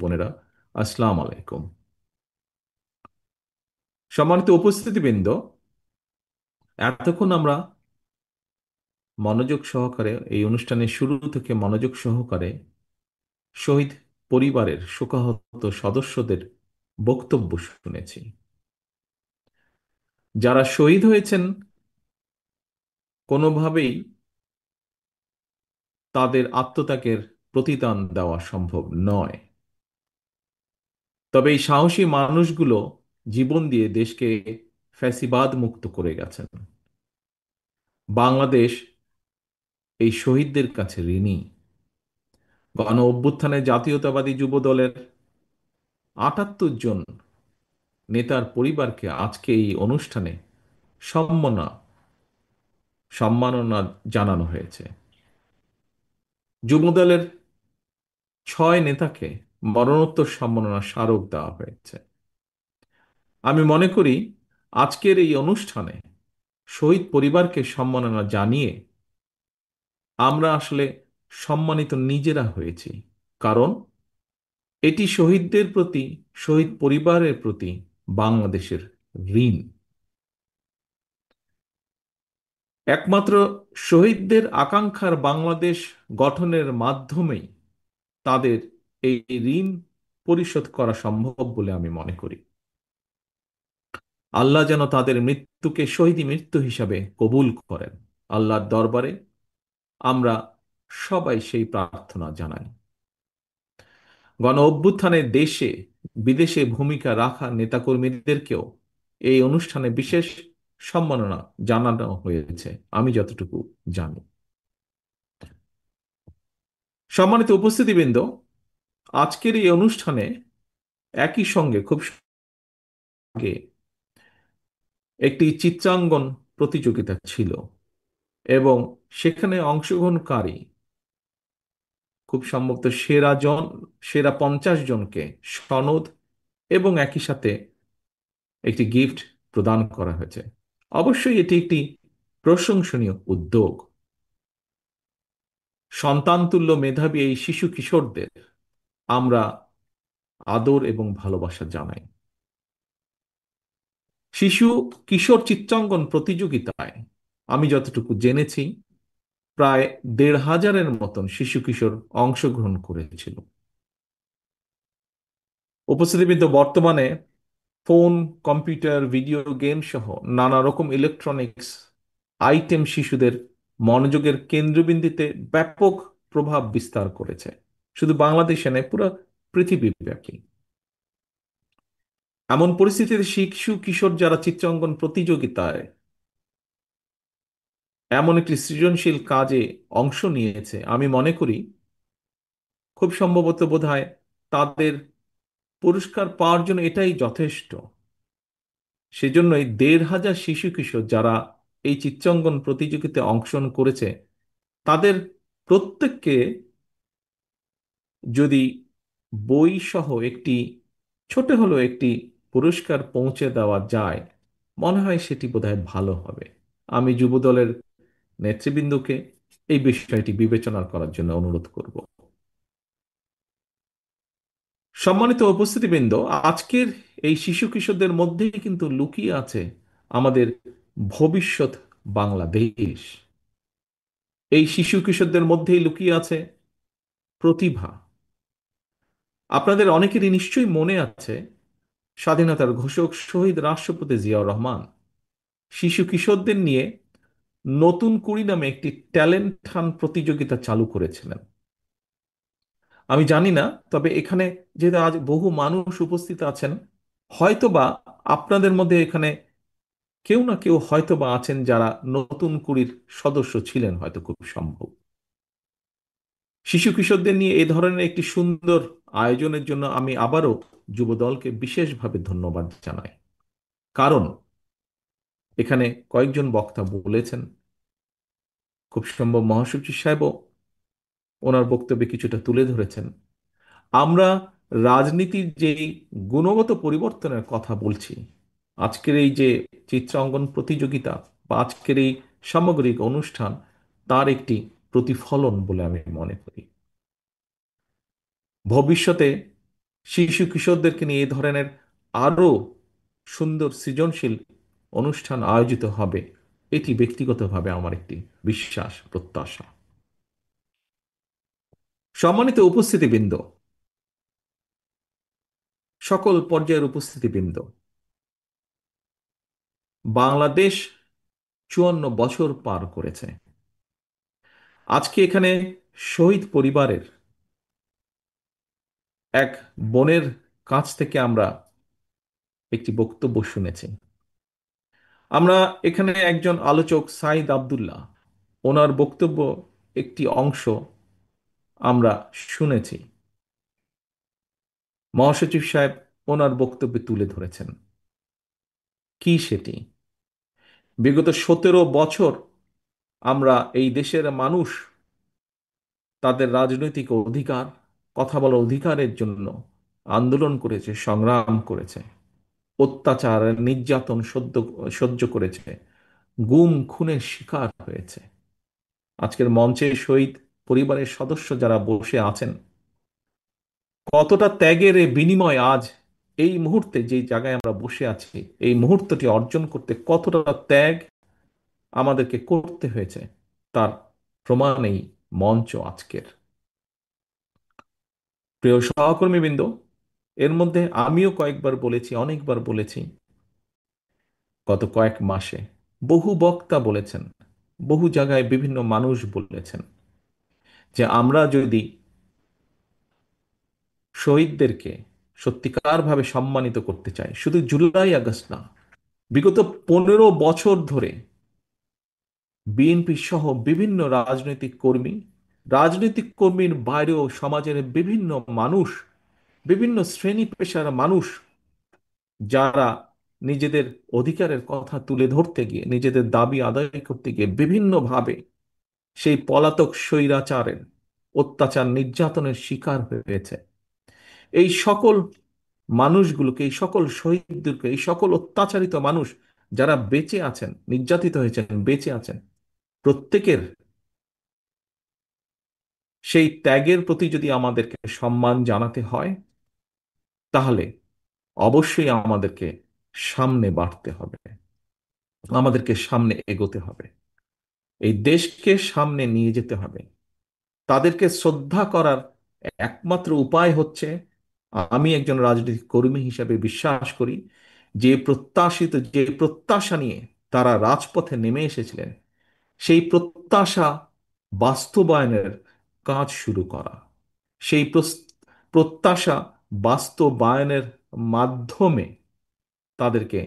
বোনেরা, আসসালাম আলাইকুম। সম্মানিত উপস্থিতিবৃন্দ, এতক্ষণ আমরা মনোযোগ সহকারে এই অনুষ্ঠানের শুরু থেকে মনোযোগ সহকারে শহীদ পরিবারের শোকাহত সদস্যদের বক্তব্য শুনেছি। যারা শহীদ হয়েছেন, কোনোভাবেই তাদের আত্মত্যাগের প্রতিদান দেওয়া সম্ভব নয়। তবে এই সাহসী মানুষগুলো জীবন দিয়ে দেশকে ফ্যাসিবাদ মুক্ত করে গেছেন। বাংলাদেশ এই শহীদদের কাছে ঋণী। গণ অভ্যুত্থানে জাতীয়তাবাদী যুব দলের ৭৮ জন নেতার পরিবারকে আজকে এই অনুষ্ঠানে সম্মাননা সম্মাননা জানানো হয়েছে। যুবদলের 6 নেতাকে মরণোত্তর সম্মাননা স্মারক দেওয়া হয়েছে। আমি মনে করি আজকের এই অনুষ্ঠানে শহীদ পরিবারকে সম্মাননা জানিয়ে আমরা আসলে সম্মানিত নিজেরা হয়েছি। কারণ এটি শহীদদের প্রতি, শহীদ পরিবারের প্রতি বাংলাদেশের ঋণ। একমাত্র শহীদদের আকাঙ্ক্ষার বাংলাদেশ গঠনের মাধ্যমেই তাদের এই ঋণ পরিশোধ করা সম্ভব বলে আমি মনে করি। আল্লাহ যেন তাদের মৃত্যুকে শহীদ মৃত্যু হিসাবে কবুল করেন। আল্লাহর দরবারে আমরা সবাই সেই প্রার্থনা জানাই। গণ অভ্যুত্থানে দেশে বিদেশে ভূমিকা রাখা নেতাকর্মীদেরকেও এই অনুষ্ঠানে বিশেষ সম্মাননা জানানো হয়েছে, আমি যতটুকু জানি। সম্মানিত উপস্থিতিবৃন্দ, আজকের এই অনুষ্ঠানে একই সঙ্গে খুব আগে একটি চিত্রাঙ্কন প্রতিযোগিতা ছিল এবং সেখানে অংশগ্রহণকারী খুব সম্ভবত সেরা 50 জনকে সনদ এবং একই সাথে একটি গিফট প্রদান করা হয়েছে। অবশ্যই এটি একটি প্রশংসনীয় উদ্যোগ। সন্তানতুল্য মেধাবী এই শিশু কিশোরদের আমরা আদর এবং ভালোবাসা জানাই। শিশু কিশোর চিত্রাঙ্কন প্রতিযোগিতায় আমি যতটুকু জেনেছি প্রায় ১,৫০০-এর মতন শিশু কিশোর অংশগ্রহণ করেছিল। উপস্থিতিবৃন্দ, বর্তমানে ফোন, কম্পিউটার, ভিডিও গেম সহ নানা রকম ইলেকট্রনিক্স আইটেম শিশুদের মনোযোগের কেন্দ্রবিন্দুতে ব্যাপক প্রভাব বিস্তার করেছে, শুধু বাংলাদেশে নয়, পুরো পৃথিবীব্যাপী। এমন পরিস্থিতিতে শিশু কিশোর যারা চিত্রাঙ্কন প্রতিযোগিতায় এমন একটি সৃজনশীল কাজে অংশ নিয়েছে, আমি মনে করি খুব সম্ভবত বোধহয় তাদের পুরস্কার পাওয়ার জন্য এটাই যথেষ্ট। সেজন্যই ১,৫০০ শিশু কিশোর যারা এই চিত্রাঙ্কন প্রতিযোগিতায় অংশগ্রহণ করেছে, তাদের প্রত্যেককে যদি বই সহ একটি ছোট হলেও একটি পুরস্কার পৌঁছে দেওয়া যায়, মনে হয় সেটি বোধহয় ভালো হবে। আমি যুবদলের নেতৃবৃন্দকে এই বিষয়টি বিবেচনা করার জন্য অনুরোধ করব। সম্মানিত উপস্থিতিবৃন্দ, আজকের এই শিশু কিশোরদের মধ্যেই কিন্তু লুকিয়ে আছে আমাদের ভবিষ্যৎ বাংলাদেশ। এই শিশু কিশোরদের মধ্যেই লুকিয়ে আছে প্রতিভা। আপনাদের অনেকেরই নিশ্চয়ই মনে আছে, স্বাধীনতার ঘোষক শহীদ রাষ্ট্রপতি জিয়াউর রহমান শিশু কিশোরদের নিয়ে নতুন কুড়ি নামে একটি ট্যালেন্ট হান্ট প্রতিযোগিতা চালু করেছিলেন। আমি জানি না, তবে এখানে যেহেতু আজ বহু মানুষ উপস্থিত আছেন, হয়তোবা আপনাদের মধ্যে এখানে কেউ না কেউ হয়তোবা আছেন যারা নতুন কুড়ির সদস্য ছিলেন, হয়তো খুব সম্ভব। শিশু কিশোরদের নিয়ে এ ধরনের একটি সুন্দর আয়োজনের জন্য আমি আবারও যুবদলকে বিশেষভাবে ধন্যবাদ জানাই। কারণ এখানে কয়েকজন বক্তা বলেছেন, খুব সম্ভব মহাসচিব সাহেবও ওনার বক্তব্যে কিছুটা তুলে ধরেছেন, আমরা রাজনীতির যে গুণগত পরিবর্তনের কথা বলছি, আজকের এই যে চিত্রাঙ্কন প্রতিযোগিতা বা আজকের এই সামগ্রিক অনুষ্ঠান, তার একটি প্রতিফলন বলে আমি মনে করি। ভবিষ্যতে শিশু কিশোরদেরকে নিয়ে এই ধরনের আরো সুন্দর সৃজনশীল অনুষ্ঠান আয়োজিত হবে, এটি ব্যক্তিগতভাবে আমার একটি বিশ্বাস, প্রত্যাশা। সম্মানিত উপস্থিতিবৃন্দ, সকল পর্যায়ের উপস্থিতিবৃন্দ, বাংলাদেশ 54 বছর পার করেছে। আজকে এখানে শহীদ পরিবারের এক বোনের কাছ থেকে আমরা একটি বক্তব্য শুনেছি। আমরা এখানে একজন আলোচক সাইদ আব্দুল্লাহ, ওনার বক্তব্য একটি অংশ আমরা শুনেছি। মহাসচিব সাহেব ওনার বক্তব্যে তুলে ধরেছেন কি সেটি। বিগত 17 বছর আমরা এই দেশের মানুষ তাদের রাজনৈতিক অধিকার, কথা বলার অধিকারের জন্য আন্দোলন করেছে, সংগ্রাম করেছে, অত্যাচার নির্যাতন সহ্য সহ্য করেছে, গুম খুনের শিকার হয়েছে। আজকের মঞ্চে শহীদ পরিবারের সদস্য যারা বসে আছেন, কতটা ত্যাগের এ বিনিময় আজ এই মুহূর্তে যে জায়গায় আমরা বসে আছি, এই মুহূর্তটি অর্জন করতে কতটা ত্যাগ আমাদেরকে করতে হয়েছে, তার প্রমাণ এই মঞ্চ আজকের। প্রিয় সহকর্মীবৃন্দ, এর মধ্যে আমিও কয়েকবার বলেছি, অনেকবার বলেছি, গত কয়েক মাসে বহু বক্তা বলেছেন, বহু জায়গায় বিভিন্ন মানুষ বলেছেন যে আমরা যদি শহীদদেরকে সত্যিকারভাবে সম্মানিত করতে চাই, শুধু জুলাই আগস্ট না, বিগত 15 বছর ধরে বিএনপি সহ বিভিন্ন রাজনৈতিক কর্মীর বাইরেও সমাজের বিভিন্ন মানুষ, বিভিন্ন শ্রেণী পেশার মানুষ, যারা নিজেদের অধিকারের কথা তুলে ধরতে গিয়ে, নিজেদের দাবি আদায় করতে গিয়ে বিভিন্নভাবে সেই পলাতক স্বৈরাচারের অত্যাচার নির্যাতনের শিকার হয়েছে, এই সকল মানুষগুলোকে, এই সকল শহীদদেরকে, এই সকল অত্যাচারিত মানুষ যারা বেঁচে আছেন, নির্যাতিত হয়েছেন, বেঁচে আছেন, প্রত্যেকের সেই ত্যাগের প্রতি যদি আমাদেরকে সম্মান জানাতে হয়, তাহলে অবশ্যই আমাদেরকে সামনে বাড়তে হবে, আমাদেরকে সামনে এগোতে হবে, এই দেশকে সামনে নিয়ে যেতে হবে। তাদেরকে শ্রদ্ধা করার একমাত্র উপায় হচ্ছে, আমি একজন রাজনৈতিক কর্মী হিসেবে বিশ্বাস করি, যে প্রত্যাশা নিয়ে তারা রাজপথে নেমে এসেছিলেন, সেই প্রত্যাশা বাস্তবায়নের কাজ শুরু করা, সেই প্রত্যাশা বাস্তবায়নের মাধ্যমে তাদেরকে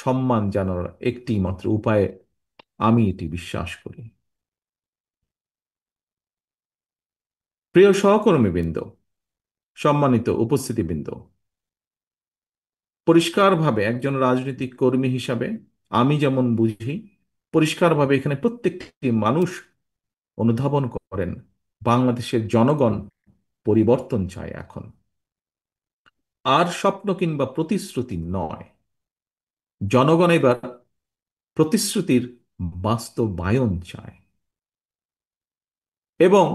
সম্মান জানানোর একটি মাত্র উপায়ে আমি এটি বিশ্বাস করি। প্রিয় সহকর্মীবৃন্দ, সম্মানিত উপস্থিতিবৃন্দ, পরিষ্কারভাবে একজন রাজনৈতিক কর্মী হিসাবে আমি যেমন বুঝি, পরিষ্কারভাবে এখানে প্রত্যেকটি মানুষ অনুধাবন করেন, বাংলাদেশের জনগণ পরিবর্তন চায় এখন, আর স্বপ্ন কিংবা প্রতিশ্রুতি নয়। জনগণ এবার প্রতিশ্রুতির বাস্তবায়ন চায়, এবং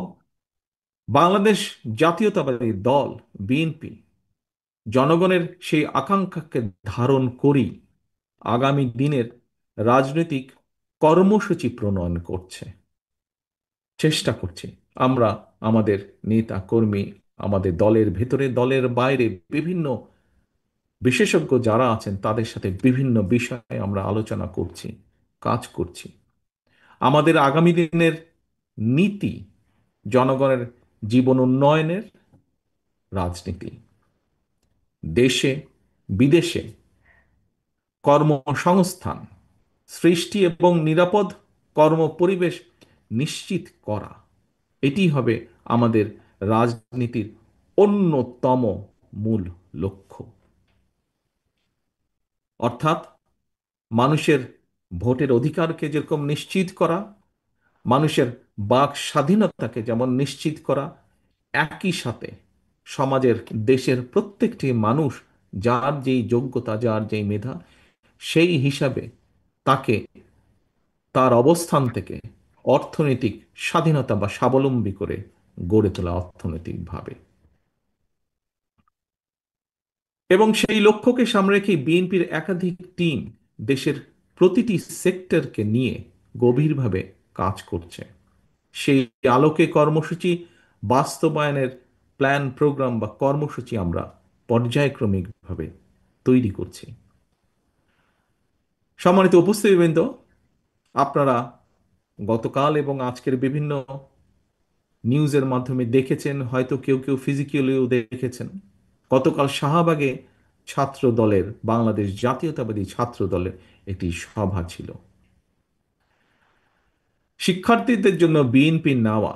বাংলাদেশ জাতীয়তাবাদী দল বিএনপি জনগণের সেই আকাঙ্ক্ষাকে ধারণ করেই আগামী দিনের রাজনৈতিক কর্মসূচি প্রণয়ন করছে, চেষ্টা করছে। আমরা আমাদের নেতা কর্মী, আমাদের দলের ভেতরে, দলের বাইরে বিভিন্ন বিশেষজ্ঞ যারা আছেন, তাদের সাথে বিভিন্ন বিষয়ে আমরা আলোচনা করছি, কাজ করছি। আমাদের আগামী দিনের নীতি জনগণের জীবন উন্নয়নের রাজনীতি, দেশে বিদেশে কর্মসংস্থান সৃষ্টি এবং নিরাপদ কর্মপরিবেশ নিশ্চিত করা, এটি হবে আমাদের রাজনীতির অন্যতম মূল লক্ষ্য। অর্থাৎ মানুষের ভোটের অধিকারকে যেরকম নিশ্চিত করা, মানুষের বাক স্বাধীনতাকে যেমন নিশ্চিত করা, একই সাথে সমাজের, দেশের প্রত্যেকটি মানুষ যার যেই যোগ্যতা, যার যেই মেধা, সেই হিসাবে তাকে তার অবস্থান থেকে অর্থনৈতিক স্বাধীনতা বা স্বাবলম্বী করে গড়ে তোলা অর্থনৈতিকভাবে। এবং সেই লক্ষ্যকে সামনে রেখে বিএনপির একাধিক টিম দেশের প্রতিটি সেক্টরকে নিয়ে গভীরভাবে কাজ করছে। সেই আলোকে কর্মসূচি বাস্তবায়নের প্ল্যান, প্রোগ্রাম বা কর্মসূচি আমরা পর্যায়ক্রমিকভাবে তৈরি করছি। সম্মানিত উপস্থিতিবৃন্দ, আপনারা গতকাল এবং আজকের বিভিন্ন নিউজের মাধ্যমে দেখেছেন, হয়তো কেউ কেউ ফিজিক্যালিও দেখেছেন, গতকাল শাহবাগে ছাত্র দলের, বাংলাদেশ জাতীয়তাবাদী ছাত্র দলের একটি সভা ছিল। শিক্ষার্থীদের জন্য বিএনপি নেওয়া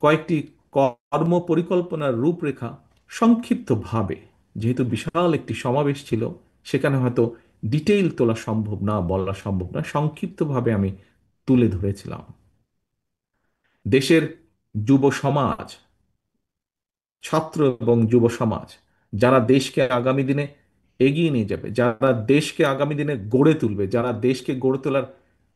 কয়েকটি কর্ম পরিকল্পনার রূপরেখা সংক্ষিপ্তভাবে, যেহেতু বিশাল একটি সমাবেশ ছিল, সেখানে হয়তো ডিটেইল তোলা সম্ভব না, বলা সম্ভব না, সংক্ষিপ্তভাবে আমি তুলে ধরেছিলাম। দেশের যুব সমাজ, ছাত্র এবং যুব সমাজ, যারা দেশকে আগামী দিনে এগিয়ে নিয়ে যাবে, যারা দেশকে আগামী দিনে গড়ে তুলবে, যারা দেশকে গড়ে তোলার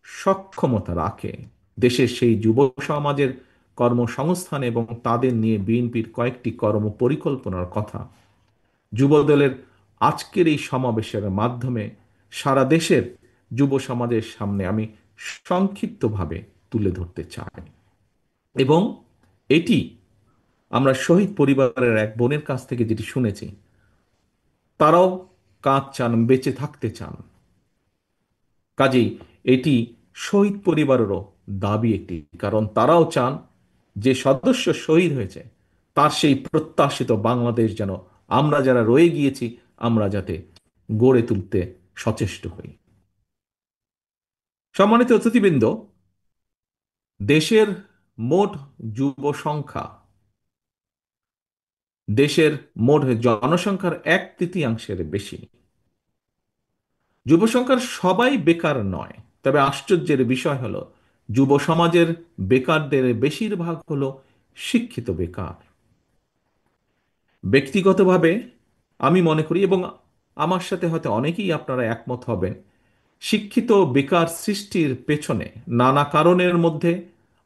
সক্ষমতা রাখে, দেশের সেই যুব সমাজের কর্মসংস্থান এবং তাদের নিয়ে বিএনপির কয়েকটি কর্ম পরিকল্পনার কথা যুবদলের আজকের এই সমাবেশের মাধ্যমে সারা দেশের যুব সমাজের সামনে আমি সংক্ষিপ্তভাবে তুলে ধরতে চাই। এবং এটি আমরা শহীদ পরিবারের এক বোনের কাছ থেকে যেটি শুনেছি, তারাও কাজ চান, বেঁচে থাকতে চান। কাজেই এটি শহীদ পরিবারেরও দাবি একটি, কারণ তারাও চান যে সদস্য শহীদ হয়েছে তার সেই প্রত্যাশিত বাংলাদেশ যেন আমরা যারা রয়ে গিয়েছি আমরা যাতে গড়ে তুলতে সচেষ্ট হই। সম্মানিত অতিথিবৃন্দ, দেশের মোট যুব সংখ্যা দেশের মোট জনসংখ্যার 1/3 বেশি। যুব সংখ্যার সবাই বেকার নয়, তবে আশ্চর্যের বিষয় হলো যুব সমাজের বেকারদের বেশিরভাগ হলো শিক্ষিত বেকার। ব্যক্তিগতভাবে আমি মনে করি, এবং আমার সাথে হয়তো অনেকেই আপনারা একমত হবেন, শিক্ষিত বেকার সৃষ্টির পেছনে নানা কারণের মধ্যে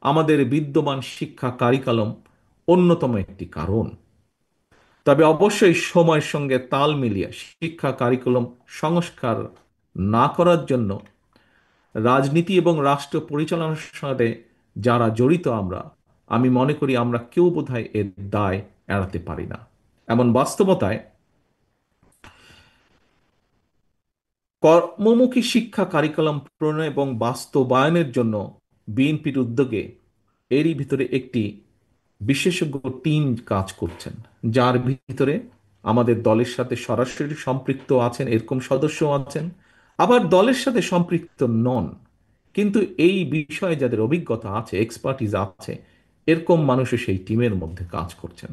আমাদের বিদ্যমান শিক্ষা কারিকুলাম অন্যতম একটি কারণ। তবে অবশ্যই সময়ের সঙ্গে তাল মিলিয়ে শিক্ষা কারিকুলাম সংস্কার না করার জন্য রাজনীতি এবং রাষ্ট্র পরিচালনার সাথে যারা জড়িত আমি মনে করি আমরা কেউ বোধহয় এর দায় এড়াতে পারি না। এমন বাস্তবতায় কর্মমুখী শিক্ষা কারিকুলাম প্রণয়ন এবং বাস্তবায়নের জন্য বিএনপির উদ্যোগে এরই ভিতরে একটি বিশেষজ্ঞ টিম কাজ করছেন, যার ভিতরে আমাদের দলের সাথে সরাসরি সম্পৃক্ত আছেন এরকম সদস্য আছেন, আবার দলের সাথে সম্পৃক্ত নন, কিন্তু এই বিষয়ে যাদের অভিজ্ঞতা আছে, এক্সপার্টিজ আছে, এরকম মানুষও সেই টিমের মধ্যে কাজ করছেন।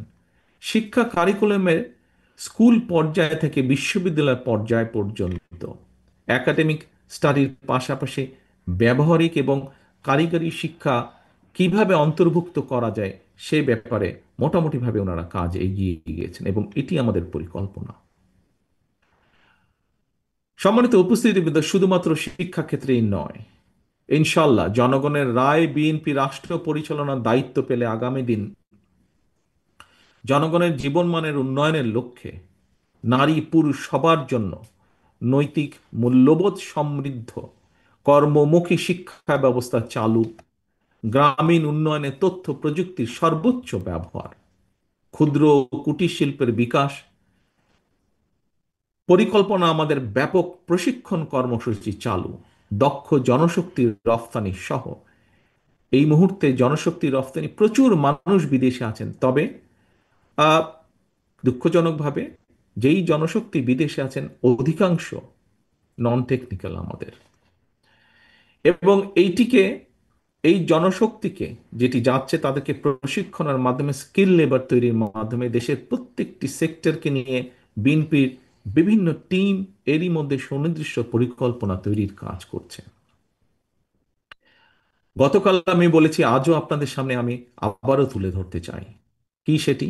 শিক্ষা কারিকুলামের স্কুল পর্যায় থেকে বিশ্ববিদ্যালয় পর্যায় পর্যন্ত একাডেমিক স্টাডির পাশাপাশি ব্যবহারিক এবং কারিগরি শিক্ষা কিভাবে অন্তর্ভুক্ত করা যায় সে ব্যাপারে মোটামুটিভাবে ওনারা কাজ এগিয়ে গিয়েছেন এবং এটি আমাদের পরিকল্পনা। সম্মানিত উপস্থিতিবৃন্দ, শুধুমাত্র শিক্ষা ক্ষেত্রেই নয়, ইনশাল্লাহ জনগণের রায় বিএনপি রাষ্ট্র পরিচালনার দায়িত্ব পেলে আগামী দিন জনগণের জীবনমানের উন্নয়নের লক্ষ্যে নারী পুরুষ সবার জন্য নৈতিক মূল্যবোধ সমৃদ্ধ কর্মমুখী শিক্ষা ব্যবস্থা চালু, গ্রামীণ উন্নয়নে তথ্য প্রযুক্তির সর্বোচ্চ ব্যবহার, ক্ষুদ্র ও কুটির শিল্পের বিকাশ পরিকল্পনা, আমাদের ব্যাপক প্রশিক্ষণ কর্মসূচি চালু, দক্ষ জনশক্তির রফতানি সহ। এই মুহূর্তে জনশক্তি রফতানি প্রচুর মানুষ বিদেশে আছেন, তবে আহ, দুঃখজনকভাবে যেই জনশক্তি বিদেশে আছেন অধিকাংশ নন টেকনিক্যাল আমাদের, এবং এই জনশক্তিকে যেটি যাচ্ছে তাদেরকে প্রশিক্ষণের মাধ্যমে, স্কিল লেবার তৈরির মাধ্যমে দেশের প্রত্যেকটি সেক্টরকে নিয়ে বিএনপির বিভিন্ন টিম এরই মধ্যে সুনির্দিষ্ট পরিকল্পনা তৈরির কাজ করছে। গতকাল আমি বলেছি, আজও আপনাদের সামনে আমি আবারও তুলে ধরতে চাই। কি সেটি?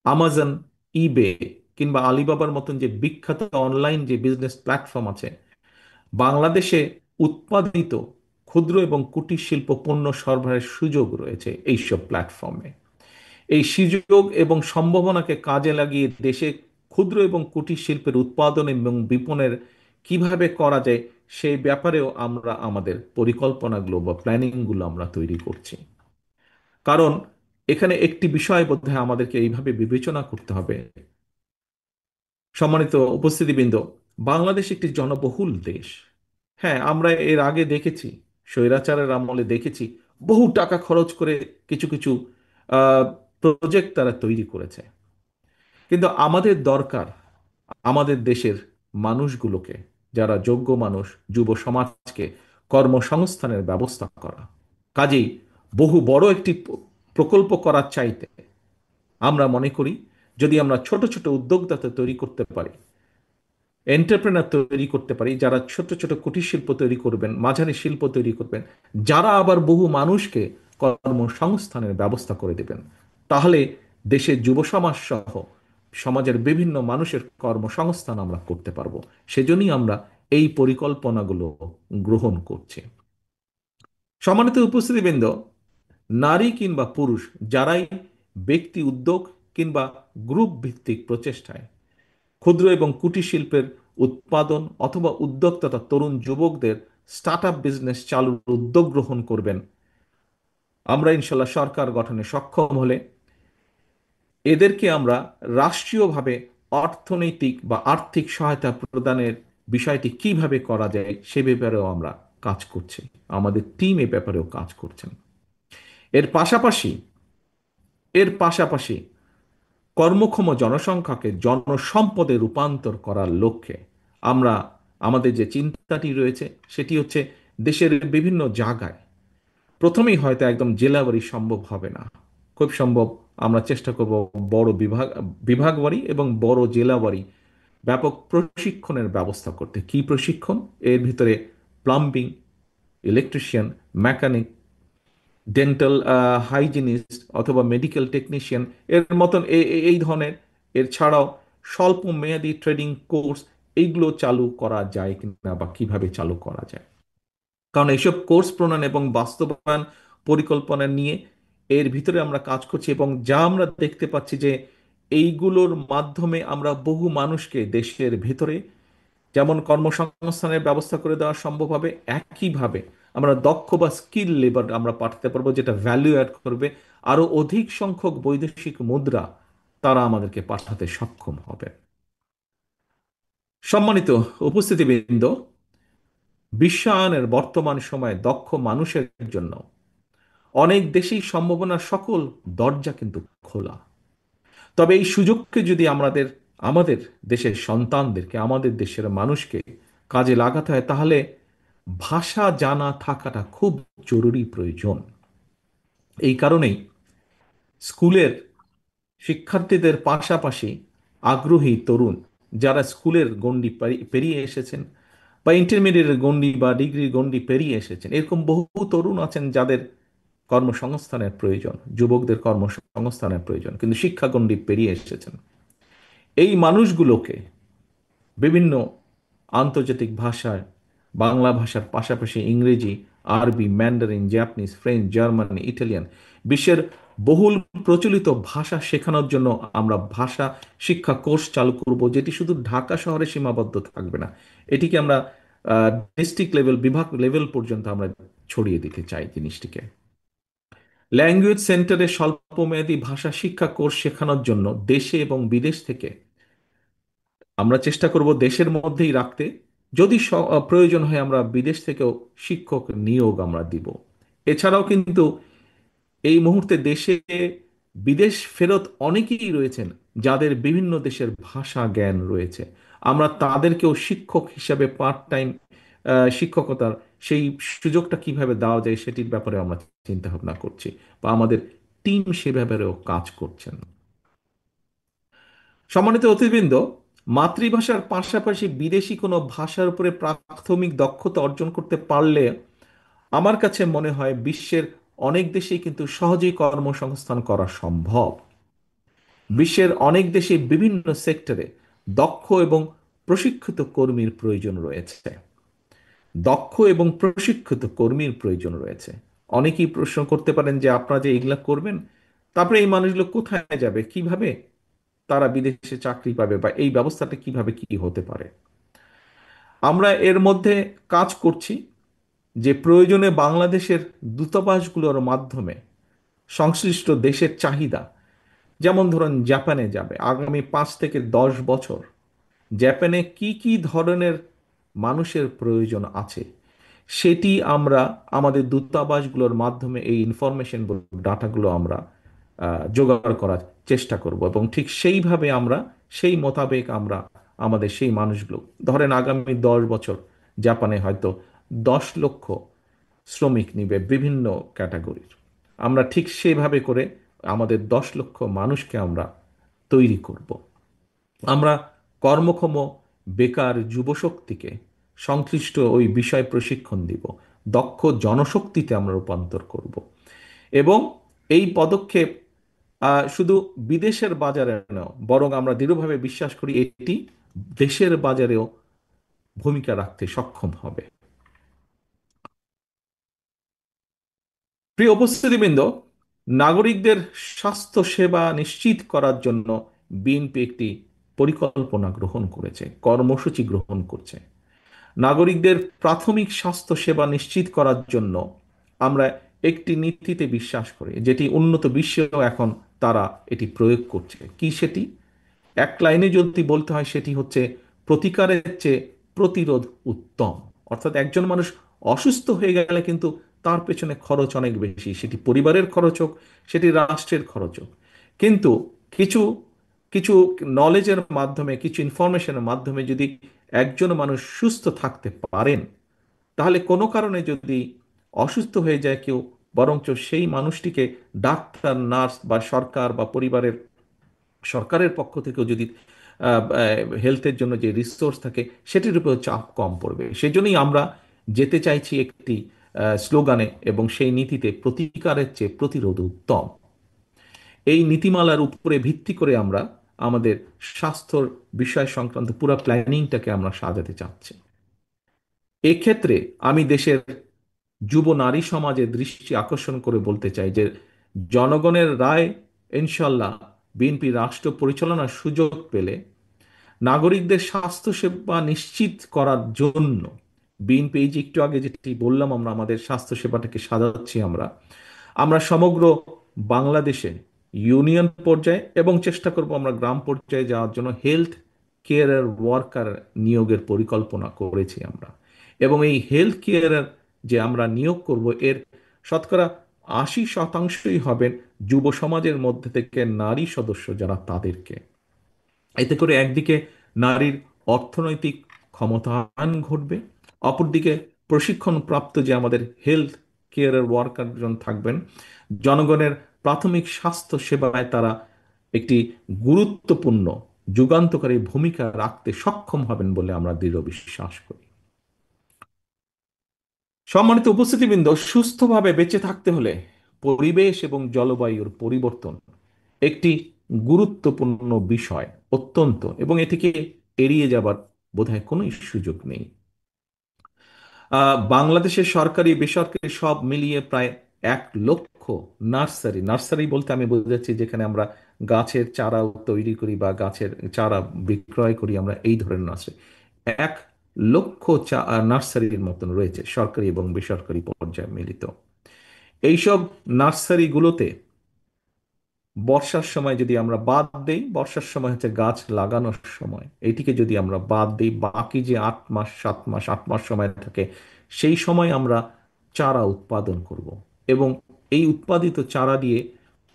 আমাজন, ইবে কিংবা আলিবাবার মতন যে বিখ্যাত অনলাইন যে বিজনেস প্ল্যাটফর্ম আছে, বাংলাদেশে উৎপাদিত ক্ষুদ্র এবং কুটির শিল্প পণ্য সরবরাহের সুযোগ রয়েছে এইসব প্ল্যাটফর্মে। এই সুযোগ এবং সম্ভাবনাকে কাজে লাগিয়ে দেশে ক্ষুদ্র এবং কুটির শিল্পের উৎপাদন এবং বিপণনের কিভাবে করা যায় সেই ব্যাপারেও আমরা আমাদের পরিকল্পনাগুলো বা প্ল্যানিংগুলো আমরা তৈরি করছি। কারণ এখানে একটি বিষয় বোধহয় আমাদেরকে এইভাবে বিবেচনা করতে হবে। সম্মানিত উপস্থিতিবৃন্দ, বাংলাদেশ একটি জনবহুল দেশ। হ্যাঁ, আমরা এর আগে দেখেছি, স্বৈরাচারের আমলে দেখেছি, বহু টাকা খরচ করে কিছু কিছু প্রজেক্ট তারা তৈরি করেছে। কিন্তু আমাদের দরকার আমাদের দেশের মানুষগুলোকে, যারা যোগ্য মানুষ, যুব সমাজকে কর্মসংস্থানের ব্যবস্থা করা। কাজেই বহু বড় একটি প্রকল্প করার চাইতে আমরা মনে করি, যদি আমরা ছোট ছোট উদ্যোক্তা তৈরি করতে পারি, এন্টারপ্রেনার তৈরি করতে পারি, যারা ছোট ছোট কুটির শিল্প তৈরি করবেন, মাঝারি শিল্প তৈরি করবেন, যারা আবার বহু মানুষকে কর্মসংস্থানের ব্যবস্থা করে দেবেন, তাহলে দেশের যুব সমাজ সহ সমাজের বিভিন্ন মানুষের কর্মসংস্থান আমরা করতে পারবো। সেজন্যই আমরা এই পরিকল্পনাগুলো গ্রহণ করছি। সম্মানিত উপস্থিতিবৃন্দ, নারী কিংবা পুরুষ যারাই ব্যক্তি উদ্যোগ কিংবা গ্রুপ ভিত্তিক প্রচেষ্টায় ক্ষুদ্র এবং কুটির শিল্পের উৎপাদন অথবা উদ্যোক্তা তরুণ যুবকদের স্টার্ট আপ বিজনেস চালুর উদ্যোগ গ্রহণ করবেন, আমরা ইনশাল্লাহ সরকার গঠনে সক্ষম হলে এদেরকে আমরা রাষ্ট্রীয়ভাবে অর্থনৈতিক বা আর্থিক সহায়তা প্রদানের বিষয়টি কিভাবে করা যায় সে ব্যাপারেও আমরা কাজ করছি। আমাদের টিম এ ব্যাপারেও কাজ করছেন। এর পাশাপাশি এর পাশাপাশি কর্মক্ষম জনসংখ্যাকে জনসম্পদে রূপান্তর করার লক্ষ্যে আমরা আমাদের যে চিন্তাটি রয়েছে সেটি হচ্ছে, দেশের বিভিন্ন জায়গায় প্রথমেই হয়তো একদম জেলাবাড়ি সম্ভব হবে না, খুব সম্ভব আমরা চেষ্টা করব বড় বিভাগবাড়ি এবং বড় জেলাবাড়ি ব্যাপক প্রশিক্ষণের ব্যবস্থা করতে। কি প্রশিক্ষণ? এর ভিতরে plumbing, electrician, mechanic, dental hygienist অথবা মেডিকেল টেকনিশিয়ান এর মতন এই ধরনের, এর ছাড়াও স্বল্প মেয়াদী ট্রেনিং কোর্স, এইগুলো চালু করা যায় কিনা বা কিভাবে চালু করা যায়। কারণ এইসব কোর্স প্রণয়ন এবং বাস্তবায়ন পরিকল্পনা নিয়ে এর ভিতরে আমরা কাজ করছি, এবং যা আমরা দেখতে পাচ্ছি যে এইগুলোর মাধ্যমে আমরা বহু মানুষকে দেশের ভেতরে যেমন কর্মসংস্থানের ব্যবস্থা করে দেওয়া সম্ভব হবে, একইভাবে আমরা দক্ষ বা স্কিল লেবার আমরা পাঠাতে পারবো, যেটা ভ্যালু অ্যাড করবে। আরো অধিক সংখ্যক বৈদেশিক মুদ্রা তারা আমাদেরকে পাঠাতে সক্ষম হবে। সম্মানিত উপস্থিতিবৃন্দ, বিশ্বায়নের বর্তমান সময়ে দক্ষ মানুষের জন্য অনেক দেশেই সম্ভাবনার সকল দরজা কিন্তু খোলা। তবে এই সুযোগকে যদি আমাদের আমাদের দেশের সন্তানদেরকে, আমাদের দেশের মানুষকে কাজে লাগাতে হয়, তাহলে ভাষা জানা থাকাটা খুব জরুরি প্রয়োজন। এই কারণেই স্কুলের শিক্ষার্থীদের পাশাপাশি আগ্রহী তরুণ যারা স্কুলের গণ্ডি পেরিয়ে এসেছেন বা ইন্টারমিডিয়েটের গণ্ডি বা ডিগ্রির গণ্ডি পেরিয়ে এসেছেন, এরকম বহু তরুণ আছেন যাদের কর্মসংস্থানের প্রয়োজন, যুবকদের কর্মসংস্থানের প্রয়োজন, কিন্তু শিক্ষা গণ্ডি পেরিয়ে এসেছেন। এই মানুষগুলোকে বিভিন্ন আন্তর্জাতিক ভাষায়, বাংলা ভাষার পাশাপাশি ইংরেজি, আরবি, Mandarin, Japanese, French, German, Italian, বিশ্বের বহুল প্রচলিত ভাষা শেখানোর জন্য আমরা ভাষা শিক্ষা কোর্স চালু করব, যেটি শুধু ঢাকা শহরে সীমাবদ্ধ থাকবে না, এটিকে আমরা ডিস্ট্রিক্ট লেভেল, বিভাগ লেভেল পর্যন্ত আমরা ছড়িয়ে দিতে চাই জিনিসটিকে। ল্যাঙ্গুয়েজ সেন্টারে স্বল্পমেয়াদী ভাষা শিক্ষা কোর্স শেখানোর জন্য দেশে এবং বিদেশ থেকে আমরা চেষ্টা করব দেশের মধ্যেই রাখতে। যদি প্রয়োজন হয় আমরা বিদেশ থেকেও শিক্ষক নিয়োগ আমরা দিব। এছাড়াও কিন্তু এই মুহূর্তে দেশে বিদেশ ফেরত অনেকেই রয়েছেন যাদের বিভিন্ন দেশের ভাষা জ্ঞান রয়েছে। আমরা তাদেরকেও শিক্ষক হিসাবে পার্ট টাইম শিক্ষকতার সেই সুযোগটা কিভাবে দেওয়া যায় সেটির ব্যাপারে আমরা চিন্তা ভাবনা করছি, বা আমাদের টিম সে ব্যাপারেও কাজ করছেন। সম্মানিত অতিথিবৃন্দ, মাতৃভাষার পাশাপাশি বিদেশি কোনো ভাষার উপরে প্রাথমিক দক্ষতা অর্জন করতে পারলে আমার কাছে মনে হয় বিশ্বের অনেক দেশেই কিন্তু সহজেই কর্মসংস্থান করা সম্ভব। বিশ্বের অনেক দেশে বিভিন্ন সেক্টরে দক্ষ এবং প্রশিক্ষিত কর্মীর প্রয়োজন রয়েছে। দক্ষ এবং প্রশিক্ষিত কর্মীর প্রয়োজন রয়েছে। অনেকেই প্রশ্ন করতে পারেন যে আপনারা যে এগুলা করবেন, তারপরে এই মানুষগুলো কোথায় যাবে, কিভাবে? তারা বিদেশে চাকরি পাবে, বা এই ব্যবস্থাটা কিভাবে কি হতে পারে। আমরা এর মধ্যে কাজ করছি যে প্রয়োজনে বাংলাদেশের দূতাবাসগুলোর মাধ্যমে সংশ্লিষ্ট দেশের চাহিদা, যেমন ধরুন জাপানে যাবে আগামী 5 থেকে 10 বছর, জাপানে কি কি ধরনের মানুষের প্রয়োজন আছে, সেটি আমরা আমাদের দূতাবাসগুলোর মাধ্যমে এই ইনফরমেশন, ডাটাগুলো আমরা জোগাড় করার চেষ্টা করব, এবং ঠিক সেইভাবে আমরা সেই মোতাবেক আমরা আমাদের সেই মানুষগুলো, ধরেন আগামী 10 বছর জাপানে হয়তো 10 লক্ষ শ্রমিক নিবে বিভিন্ন ক্যাটাগরির, আমরা ঠিক সেভাবে করে আমাদের 10 লক্ষ মানুষকে আমরা তৈরি করব। আমরা কর্মক্ষম বেকার যুবশক্তিকে সংশ্লিষ্ট ওই বিষয় প্রশিক্ষণ দিব, দক্ষ জনশক্তিতে আমরা রূপান্তর করব। এবং এই পদক্ষেপ শুধু বিদেশের বাজারে নয়, বরং আমরা দৃঢ়ভাবে বিশ্বাস করি এটি দেশের বাজারেও ভূমিকা রাখতে সক্ষম হবে। প্রিয় উপস্থিতিবৃন্দ, নাগরিকদের স্বাস্থ্য সেবা নিশ্চিত করার জন্য বিএনপি একটি পরিকল্পনা গ্রহণ করেছে, কর্মসূচি গ্রহণ করছে। নাগরিকদের প্রাথমিক স্বাস্থ্য সেবা নিশ্চিত করার জন্য আমরা একটি নীতিতে বিশ্বাস করি, যেটি উন্নত বিশ্বেও এখন তারা এটি প্রয়োগ করছে। কি সেটি? এক লাইনে যদি বলতে হয়, সেটি হচ্ছে প্রতিকারের চেয়ে প্রতিরোধ উত্তম। অর্থাৎ একজন মানুষ অসুস্থ হয়ে গেলে কিন্তু তার পেছনে খরচ অনেক বেশি, সেটি পরিবারের খরচ হোক, সেটি রাষ্ট্রের খরচ হোক। কিন্তু কিছু কিছু নলেজের মাধ্যমে, কিছু ইনফরমেশনের মাধ্যমে যদি একজন মানুষ সুস্থ থাকতে পারেন, তাহলে কোনো কারণে যদি অসুস্থ হয়ে যায় কেউ, বরঞ্চ সেই মানুষটিকে ডাক্তার, নার্স বা সরকার বা পরিবারের, সরকারের পক্ষ থেকেও যদি হেলথের জন্য যে রিসোর্স থাকে, সেটির উপর চাপ কম পড়বে। সেজন্যই আমরা যেতে চাইছি একটি স্লোগানে এবং সেই নীতিতে, প্রতিকারের চেয়ে প্রতিরোধ উত্তম। এই নীতিমালার উপরে ভিত্তি করে আমরা আমাদের স্বাস্থ্যর বিষয় সংক্রান্ত পুরো প্ল্যানিংটাকে আমরা সাজাতে চাচ্ছি। এক্ষেত্রে আমি দেশের যুব নারী সমাজের দৃষ্টি আকর্ষণ করে বলতে চাই যে, জনগণের রায় ইনশাল্লাহ বিএনপি রাষ্ট্র পরিচালনার সুযোগ পেলে নাগরিকদের স্বাস্থ্যসেবা নিশ্চিত করার জন্য, বিএনপি এই যে একটু আগে যেটি বললাম, আমরা আমাদের স্বাস্থ্যসেবাটাকে সাজাচ্ছি, আমরা আমরা সমগ্র বাংলাদেশে ইউনিয়ন পর্যায়ে এবং চেষ্টা করব আমরা গ্রাম পর্যায়ে যাওয়ার জন্য হেলথ কেয়ারের ওয়ার্কার নিয়োগের পরিকল্পনা করেছি আমরা। এবং এই হেলথ কেয়ারের যে আমরা নিয়োগ করব, এর শতকরা 80শতাংশই হবেন যুব সমাজের মধ্যে থেকে নারী সদস্য যারা, তাদেরকে। এতে করে একদিকে নারীর অর্থনৈতিক ক্ষমতায়ন ঘটবে, অপরদিকে প্রশিক্ষণপ্রাপ্ত যে আমাদের হেলথ কেয়ারের ওয়ার্কারজন থাকবেন, জনগণের প্রাথমিক স্বাস্থ্য সেবায় তারা একটি গুরুত্বপূর্ণ যুগান্তকারী ভূমিকা রাখতে সক্ষম হবেন বলে আমরা দৃঢ় বিশ্বাস করি। সম্মানিত উপস্থিতিবৃন্দ, সুস্থভাবে বেঁচে থাকতে হলে পরিবেশ এবং জলবায়ুর পরিবর্তন একটি গুরুত্বপূর্ণ বিষয়, অত্যন্ত, এবং এটিকে এড়িয়ে যাবার বোধহয় কোনো সুযোগ নেই। বাংলাদেশের সরকারি বেসরকারি সব মিলিয়ে প্রায় 1 লক্ষ নার্সারি, নার্সারি বলতে আমি বোঝাচ্ছি যেখানে আমরা গাছের চারা তৈরি করি বা গাছের চারা বিক্রয় করি, আমরা এই ধরনের নার্সারি 1 লক্ষ নার্সারির মতন রয়েছে সরকারি এবং বেসরকারি পর্যায়ে মিলিত। এইসব নার্সারিগুলোতে বর্ষার সময় যদি আমরা বাদ দেই, বর্ষার সময় হচ্ছে গাছ লাগানোর সময়, এইটিকে যদি আমরা বাদ দিই, বাকি যে 8 মাস, 7 মাস, 8 মাস সময় থাকে, সেই সময় আমরা চারা উৎপাদন করব। এবং এই উৎপাদিত চারা দিয়ে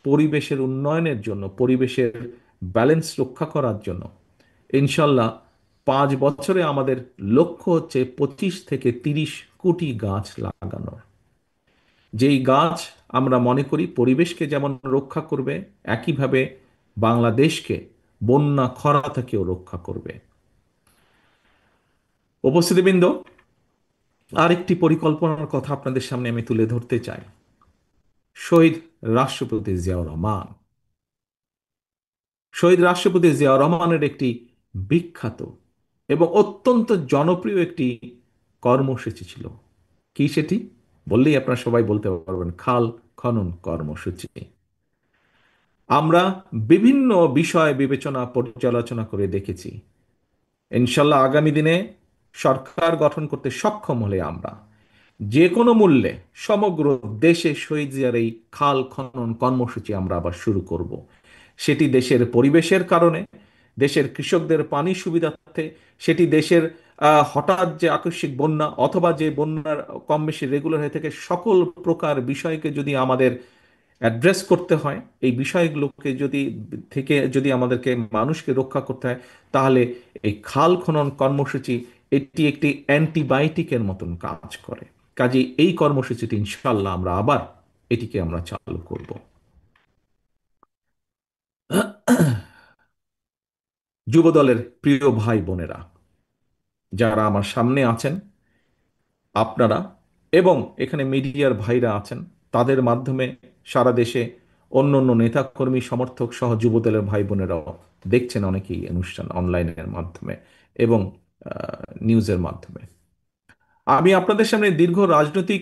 পরিবেশের উন্নয়নের জন্য, পরিবেশের ব্যালেন্স রক্ষা করার জন্য ইনশাল্লাহ 5 বছরে আমাদের লক্ষ্য হচ্ছে 25 থেকে 30 কোটি গাছ লাগানোর। যেই গাছ আমরা মনে করি পরিবেশকে যেমন রক্ষা করবে, একইভাবে বাংলাদেশকে বন্যা খরা থেকেও রক্ষা করবে। উপস্থিতিবৃন্দ, আরেকটি পরিকল্পনার কথা আপনাদের সামনে আমি তুলে ধরতে চাই। শহীদ রাষ্ট্রপতি জিয়াউর রহমান, শহীদ রাষ্ট্রপতি জিয়াউর রহমানের একটি বিখ্যাত এবং অত্যন্ত জনপ্রিয় একটি কর্মসূচি ছিল। কি সেটি? বললেই আপনারা সবাই বলতে পারবেন, খাল খনন কর্মসূচি। আমরা বিভিন্ন বিষয় বিবেচনা পর্যালোচনা করে দেখেছি। ইনশাল্লাহ আগামী দিনে সরকার গঠন করতে সক্ষম হলে আমরা যে কোনো মূল্যে সমগ্র দেশে শহীদ জিয়ার এই খাল খনন কর্মসূচি আমরা আবার শুরু করব। সেটি দেশের পরিবেশের কারণে, দেশের কৃষকদের পানি সুবিধার্থে, সেটি দেশের হঠাৎ যে আকস্মিক বন্যা অথবা যে বন্যার কম বেশি রেগুলার হয়ে থাকে, সকল প্রকার বিষয়কে যদি আমাদের অ্যাড্রেস করতে হয়, এই বিষয়গুলোকে যদি আমাদেরকে মানুষকে রক্ষা করতে হয়, তাহলে এই খাল খনন কর্মসূচি এটি একটি অ্যান্টিবায়োটিকের মতন কাজ করে। কাজে এই কর্মসূচিটি ইনশাল্লাহ আমরা আবার এটিকে আমরা চালু করব। যুবদলের প্রিয় ভাই বোনেরা যারা আমার সামনে আছেন, আপনারা এবং এখানে মিডিয়ার ভাইরা আছেন, তাদের মাধ্যমে সারা দেশে অন্য অন্য নেতাকর্মী সমর্থক সহ যুবদলের ভাই বোনেরাও দেখছেন অনেকেই অনুষ্ঠান অনলাইনের মাধ্যমে এবং নিউজের মাধ্যমে। আমি আপনাদের সামনে দীর্ঘ রাজনৈতিক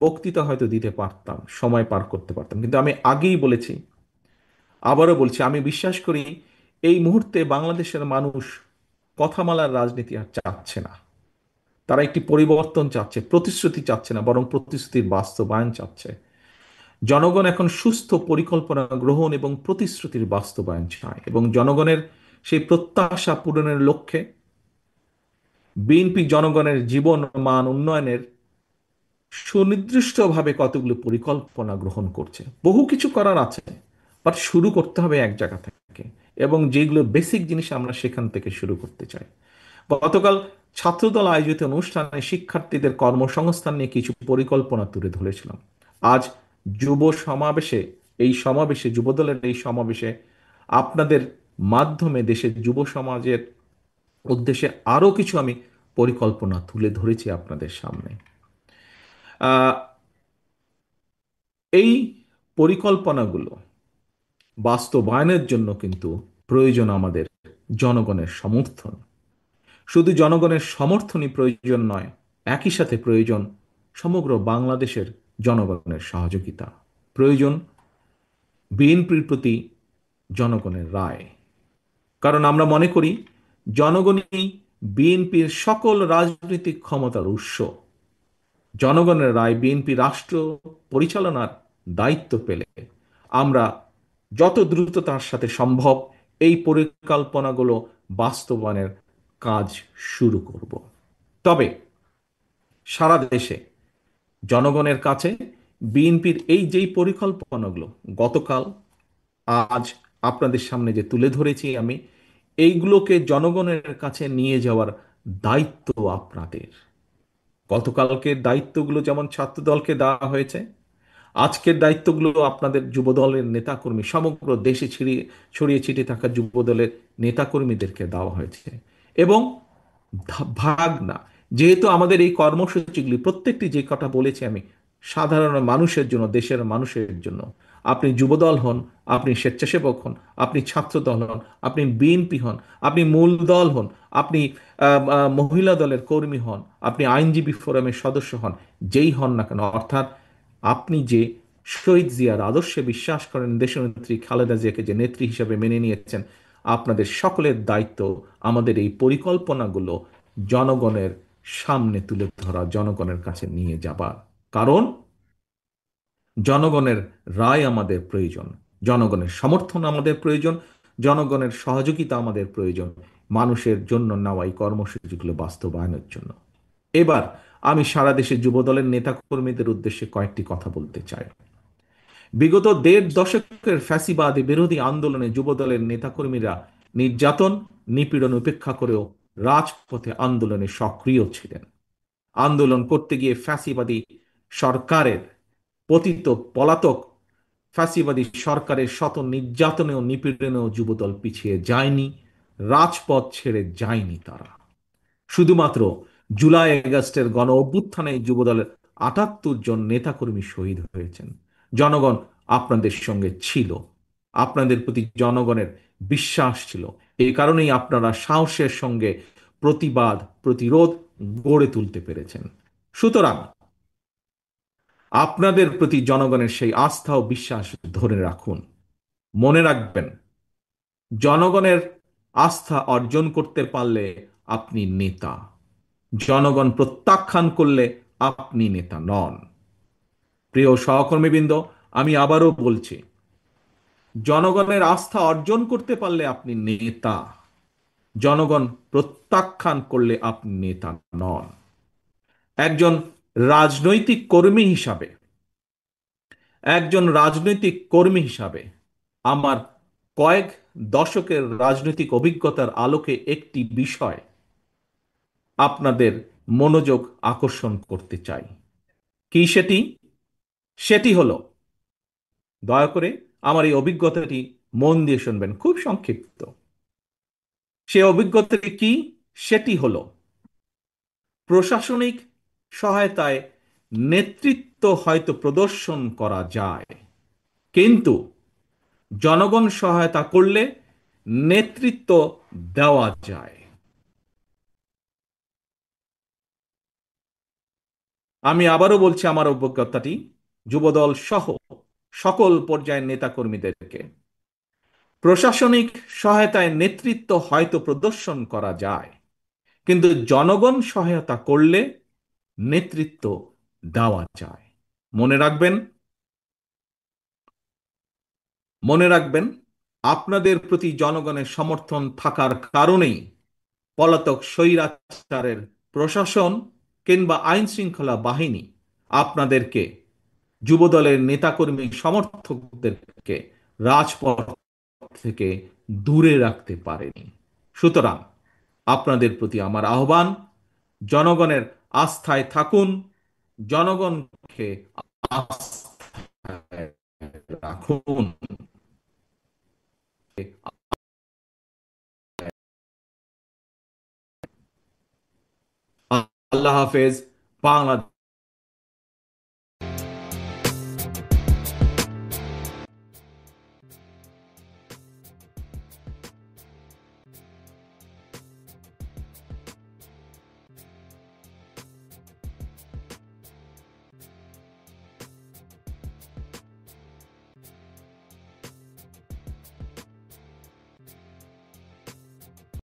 বক্তৃতা হয়তো দিতে পারতাম, সময় পার করতে পারতাম, কিন্তু আমি আগেই বলেছি, আবারও বলছি, আমি বিশ্বাস করি এই মুহূর্তে বাংলাদেশের মানুষ কথামালার রাজনীতি আর চাচ্ছে না। তারা একটি পরিবর্তন চাচ্ছে, প্রতিশ্রুতি চাচ্ছে না, বরং প্রতিশ্রুতির বাস্তবায়ন চাচ্ছে। জনগণ এখন সুস্থ পরিকল্পনা গ্রহণ এবং প্রতিশ্রুতির বাস্তবায়ন চায়, এবং জনগণের সেই প্রত্যাশা পূরণের লক্ষ্যে বিএনপি জনগণের জীবন মান উন্নয়নের সুনির্দিষ্টভাবে কতগুলো পরিকল্পনা গ্রহণ করছে। বহু কিছু করার আছে, বাট শুরু করতে হবে এক জায়গা থেকে, এবং যেগুলো বেসিক জিনিস আমরা সেখান থেকে শুরু করতে চাই। গতকাল ছাত্রদল আয়োজিত অনুষ্ঠানে শিক্ষার্থীদের কর্মসংস্থান নিয়ে কিছু পরিকল্পনা তুলে ধরেছিলাম। আজ যুব সমাবেশে, যুবদলের এই সমাবেশে আপনাদের মাধ্যমে দেশের যুব সমাজের উদ্দেশ্যে আরো কিছু আমি পরিকল্পনা তুলে ধরেছি আপনাদের সামনে। আহ, এই পরিকল্পনাগুলো বাস্তবায়নের জন্য কিন্তু প্রয়োজন আমাদের জনগণের সমর্থন। শুধু জনগণের সমর্থনই প্রয়োজন নয়, একই সাথে প্রয়োজন সমগ্র বাংলাদেশের জনগণের সহযোগিতা। প্রয়োজন বিএনপির প্রতি জনগণের রায়। কারণ আমরা মনে করি জনগণই বিএনপির সকল রাজনৈতিক ক্ষমতার উৎস। জনগণের রায় বিএনপি রাষ্ট্র পরিচালনার দায়িত্ব পেলে আমরা যত দ্রুততার সাথে সম্ভব এই পরিকল্পনাগুলো বাস্তবায়নের কাজ শুরু করব। তবে সারা দেশে জনগণের কাছে বিএনপির এই যেই পরিকল্পনাগুলো গতকাল আজ আপনাদের সামনে যে তুলে ধরেছি আমি, এইগুলোকে জনগণের কাছে নিয়ে যাওয়ার দায়িত্ব আপনাদের। গতকালকের দায়িত্বগুলো যেমন ছাত্রদলকে দেওয়া হয়েছে, আজকের দায়িত্বগুলো আপনাদের যুবদলের নেতাকর্মী, সমগ্র দেশে ছড়িয়ে ছড়িয়ে ছিটিয়ে থাকা যুবদলের নেতাকর্মীদেরকে দেওয়া হয়েছে। এবং ভাগ না, যেহেতু আমাদের এই কর্মসূচিগুলি প্রত্যেকটি, যে কথা বলেছি আমি, সাধারণ মানুষের জন্য, দেশের মানুষের জন্য। আপনি যুবদল হন, আপনি স্বেচ্ছাসেবক হন, আপনি ছাত্রদল হন, আপনি বিএনপি হন, আপনি মূল দল হন, আপনি মহিলা দলের কর্মী হন, আপনি আইনজীবী ফোরামের সদস্য হন, যেই হন না কেন, অর্থাৎ আপনি যে শহীদ জিয়ার আদর্শে বিশ্বাস করেন, দেশনেত্রী খালেদা জিয়াকে যে নেত্রী হিসেবে মেনে নিয়েছেন, আপনাদের সকলের দায়িত্ব আমাদের এই পরিকল্পনাগুলো জনগণের সামনে তুলে ধরা, জনগণের কাছে নিয়ে যাবার। কারণ জনগণের রায় আমাদের প্রয়োজন, জনগণের সমর্থন আমাদের প্রয়োজন, জনগণের সহযোগিতা আমাদের প্রয়োজন মানুষের জন্য নেওয়া এই কর্মসূচিগুলো বাস্তবায়নের জন্য। এবার আমি সারা দেশে যুবদলের নেতাকর্মীদের উদ্দেশ্যে কয়েকটি কথা বলতে চাই। বিগত দেড় দশকের ফ্যাসিবাদী বিরোধী আন্দোলনে যুবদলের নেতাকর্মীরা নির্যাতন নিপীড়ন উপেক্ষা করেও রাজপথে আন্দোলনে সক্রিয় ছিলেন। আন্দোলন করতে গিয়ে ফ্যাসিবাদী সরকারের পতিত পলাতক ফ্যাসিবাদী সরকারের শত নির্যাতনে ও নিপীড়নেও যুবদল পিছিয়ে যায়নি, রাজপথ ছেড়ে যায়নি তারা। শুধুমাত্র জুলাই আগস্টের গণ অভ্যুত্থানে যুবদলের ৭৮ জন নেতাকর্মী শহীদ হয়েছেন। জনগণ আপনাদের সঙ্গে ছিল, আপনাদের প্রতি জনগণের বিশ্বাস ছিল। এই কারণেই আপনারা সাহসের সঙ্গে প্রতিবাদ প্রতিরোধ গড়ে তুলতে পেরেছেন। সুতরাং আপনাদের প্রতি জনগণের সেই আস্থা ও বিশ্বাস ধরে রাখুন। মনে রাখবেন, জনগণের আস্থা অর্জন করতে পারলে আপনি নেতা, জনগণ প্রত্যাখ্যান করলে আপনি নেতা নন। প্রিয় সহকর্মীবৃন্দ, আমি আবারও বলছি, জনগণের আস্থা অর্জন করতে পারলে আপনি নেতা, জনগণ প্রত্যাখ্যান করলে আপনি নেতা নন। একজন রাজনৈতিক কর্মী হিসাবে একজন রাজনৈতিক কর্মী হিসাবে আমার কয়েক দশকের রাজনৈতিক অভিজ্ঞতার আলোকে একটি বিষয় আপনাদের মনোযোগ আকর্ষণ করতে চাই। কি সেটি? সেটি হলো, দয়া করে আমার এই অভিজ্ঞতাটি মন দিয়ে শুনবেন, খুব সংক্ষিপ্ত। সে অভিজ্ঞতাটি কি? সেটি হলো, প্রশাসনিক সহায়তায় নেতৃত্ব হয়তো প্রদর্শন করা যায়, কিন্তু জনগণ সহায়তা করলে নেতৃত্ব দেওয়া যায়। আমি আবারও বলছি আমার অভিজ্ঞতাটি যুবদল সহ সকল পর্যায়ের নেতাকর্মীদেরকে। প্রশাসনিক সহায়তায় নেতৃত্ব হয়তো প্রদর্শন করা যায়, কিন্তু জনগণ সহায়তা করলে নেতৃত্ব দেওয়া যায়। মনে রাখবেন, মনে রাখবেন, আপনাদের প্রতি জনগণের সমর্থন থাকার কারণেই পলাতক স্বৈরাচারের প্রশাসন কিংবা আইন শৃঙ্খলা বাহিনী আপনাদেরকে, যুবদলের নেতাকর্মী সমর্থকদেরকে রাজপথ থেকে দূরে রাখতে পারেনি। সুতরাং আপনাদের প্রতি আমার আহ্বান, জনগণের আস্থায় থাকুন, জনগণকে আস্থায় রাখুন। আল্লাহ হাফেজ। বাংলাদেশ